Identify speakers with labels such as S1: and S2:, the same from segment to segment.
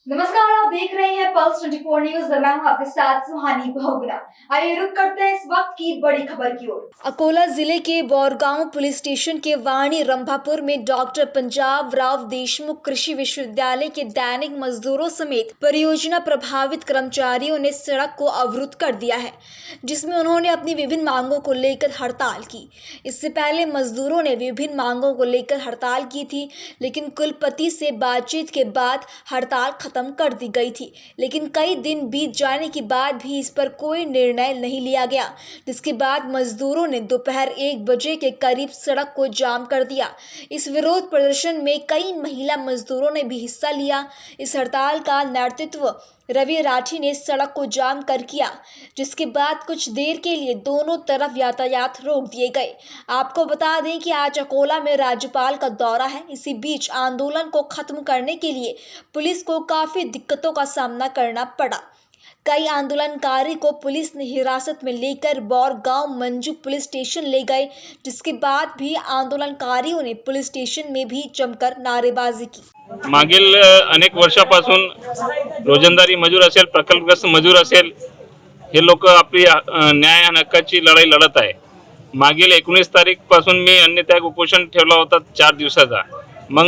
S1: नमस्कार, आप देख रहे हैं पल्स 24 न्यूज। मैं हूं आपके साथ सुहानी बहुगुना। आइए रुक करते हैं इस वक्त की बड़ी खबर की ओर।
S2: अकोला जिले के बोरगांव पुलिस स्टेशन के वाणी रंभापुर में डॉक्टर पंजाब राव देशमुख कृषि विश्वविद्यालय के दैनिक मजदूरों समेत परियोजना प्रभावित कर्मचारियों ने सड़क को अवरुद्ध कर दिया है, जिसमें उन्होंने अपनी विभिन्न मांगों को लेकर हड़ताल की। इससे पहले मजदूरों ने विभिन्न मांगों को लेकर हड़ताल की थी, लेकिन कुलपति से बातचीत के बाद हड़ताल खत्म कर दी गई थी। लेकिन कई दिन बीत जाने के बाद भी इस पर कोई निर्णय नहीं लिया गया, जिसके बाद मजदूरों ने दोपहर 1 बजे के करीब सड़क को जाम कर दिया। इस विरोध प्रदर्शन में कई महिला मजदूरों ने भी हिस्सा लिया। इस हड़ताल का नेतृत्व रवि राठी ने सड़क को जाम कर किया, जिसके बाद कुछ देर के लिए दोनों तरफ यातायात रोक दिए गए। आपको बता दें कि आज अकोला में राज्यपाल का दौरा है। इसी बीच आंदोलन को खत्म करने के लिए पुलिस को काफी दिक्कतों का सामना करना पड़ा। कई आंदोलनकारी को पुलिस ने हिरासत में लेकर बोरगांव मंजू पुलिस स्टेशन ले गए, जिसके बाद भी आंदोलनकारियों ने पुलिस स्टेशन में भी जमकर नारेबाजी की।
S3: मागील अनेक वर्षापासून रोजंदारी मजूर असेल, प्रकल्पग्रस्त मजूर असेल, हे लोक आपली न्याय आणि हक्काची लढाई लढत आहे। मागील 19 तारीखपासून मी अन्नत्याग उपोषण ठेवला होता 4 दिवसाचा। मग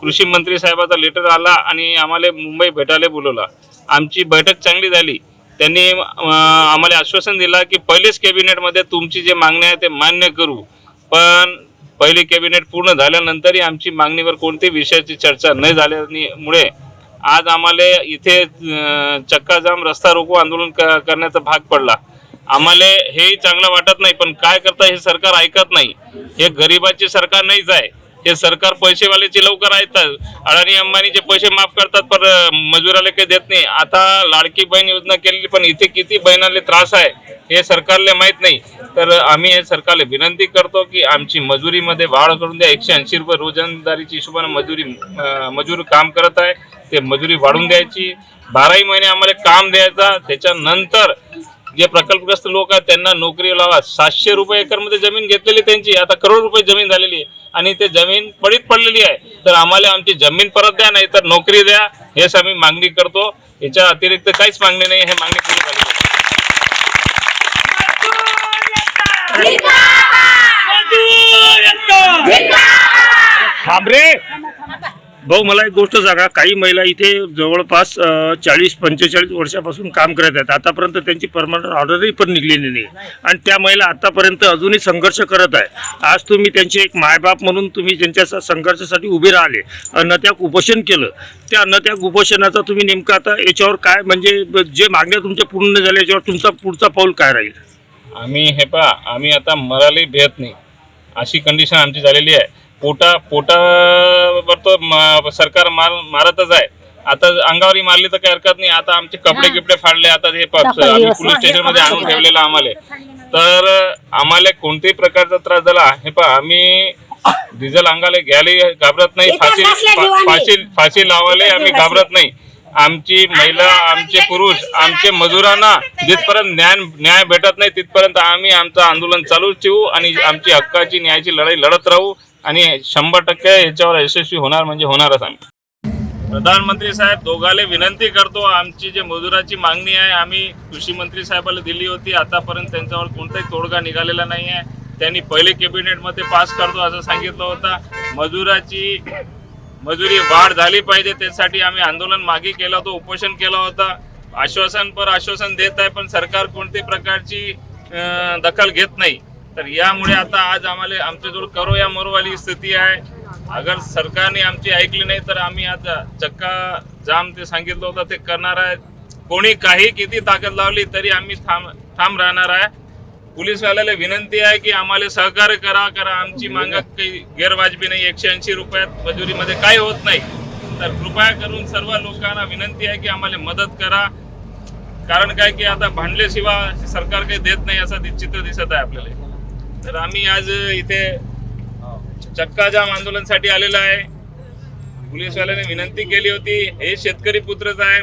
S3: कृषी मंत्री साहेबाचा लेटर आला आणि आम्हाला मुंबई भेटायला बोलवलं। आमची बैठक चांगली झाली। त्यांनी आम्हाला आश्वासन दिला की पहिलेच कॅबिनेटमध्ये तुमची जे मागणी आहे ते मान्य करू, पण पहिली कॅबिनेट पूर्ण झाल्यानंतरही आमची मागणीवर कोणत्याही विषयाची चर्चा न झाल्यामुळे आज आम्हाला इथे चक्काजाम रस्ता रोको आंदोलन करण्याचा भाग पडला। आम्हाला हेही चांगलं वाटत नाही, पण काय करता हे सरकार ऐकत नाही। हे गरिबाचे सरकार नाहीच आहे। हे सरकार पैसेवाल्याचे लवकर ऐकतात, अडाणी अंबानीचे पैसे माफ करतात, पण मजुराला काही देत नाही। आता लाडकी बहीण योजना केलेली, पण इथे किती बहिणाले त्रास आहे हे सरकारला माहीत नाही। तर आम्ही हे सरकारला विनंती करतो की आमची मजुरीमध्ये वाढ करून द्या। 180 रुपये रोजंदारीच्या हिशोबाने मजूर काम करत आहे, ते मजुरी वाढवून द्यायची। 12 महिने आम्हाला काम द्यायचा। त्याच्यानंतर जे प्रकल्पग्रस्त लोक आहेत त्यांना नोकरी लावा। 700 रुपये एकरमध्ये जमीन घेतलेली त्यांची आता करोड रुपये जमीन झालेली आहे आणि ते जमीन पडीत पडलेली आहे। तर आम्हाला आमची जमीन परत द्या, नाही तर नोकरी द्या, हेच आम्ही मागणी करतो। याच्या अतिरिक्त काहीच मागणी नाही। हे मागणी पूर्ण झाली
S4: भाऊ, मला एक गोष्ट सांगा, काही महिला इथे जवळपास 40-45 वर्षापासून काम करत आहेत। आतापर्यंत त्यांची परमनंट ऑर्डरही पण निघलेली नाही आणि त्या महिला आतापर्यंत अजूनही संघर्ष करत आहे। आज तुम्ही त्यांचे एक मायबाप म्हणून तुम्ही त्यांच्या संघर्षासाठी उभे राहिले, अन्नत्याग उपोषण केलं। त्या अन्नत्याग उपोषणाचा तुम्ही नेमकं आता याच्यावर काय, म्हणजे जे मागण्या तुमच्या पूर्ण झाल्या याच्यावर तुमचा पुढचा पाऊल काय राहील?
S3: आम्ही आता मराली भेट नाही अशी कंडिशन आमची झालेली आहे। पोटावर तो सरकार मारतच आहे। आता अंगावरी मारली तर काही हरकत नाही। आता आमचे कपडे फाडले, आता हे आम्ही पोलीस स्टेशनमध्ये आणून ठेवलेलं आम्हाला। तर आम्हाला कोणत्याही प्रकारचा त्रास झाला, हे आम्ही डिझेल अंगाला घ्यायला घाबरत नाही, फाशी लावायला आम्ही घाबरत नाही। आमची महिला, आमचे पुरुष, आमचे मजुरांना जिथपर्यंत न्याय भेटत नाही तिथपर्यंत आम्ही आमचं आंदोलन चालूच ठेवू आणि आमची हक्काची न्यायाची लढाई लढत राहू आणि 100% याच्यावर यशस्वी होणार म्हणजे होणारच। आम्ही प्रधानमंत्री साहेब दोघाले विनंती करतो, आमची जे मजुराची मागणी आहे आम्ही कृषी मंत्री साहेबाला दिली होती। आतापर्यंत त्यांच्यावर कोणताही तोडगा निघालेला नाही आहे। त्यांनी पहिले कॅबिनेटमध्ये पास करतो असं सांगितलं होतं। मजुरी वाढ झाली पाहिजे, त्यासाठी आम्ही आंदोलन मागे केलं होतं, उपोषण केलं होतं। आश्वासन देत आहे, पण सरकार कोणत्याही प्रकारची दखल घेत नाही। तर यामुळे आता आज आम्हाला आमच्याजवळ करो या मरोवाली स्थिती आहे। अगर सरकारने आमची ऐकली नाही तर आम्ही आता चक्का जाम ते सांगितलं होतं ते करणार आहे। कोणी काही किती ताकद लावली तरी आम्ही ठाम राहणार आहे। पोलीसवाल्याला विनंती आहे की आम्हाला सहकार्य करा। आमची मागणी काही गैरवाजबी नाही। 180 रुपयात मजुरीमध्ये काही होत नाही। तर कृपया करून सर्व लोकांना विनंती आहे की आम्हाला मदत करा। कारण काय की आता भांडल्याशिवाय सरकार काही देत नाही असं चित्र दिसत आहे आपल्याला। तर आम्ही आज इथे चक्काजाम आंदोलनासाठी आलेलो आहे। पोलीसवाल्याने विनंती केली होती, हे शेतकरी पुत्रच आहे,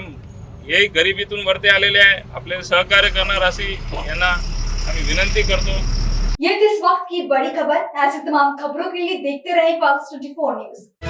S3: हे गरिबीतून वरती आलेले आहे, आपल्याला सहकार्य करणार अशी यांना आम्ही विनंती करतो।
S1: ये इस वक्त की बड़ी खबर। ऐसी तमाम खबरों के लिए देखते रहें पल्स 24 न्यूज।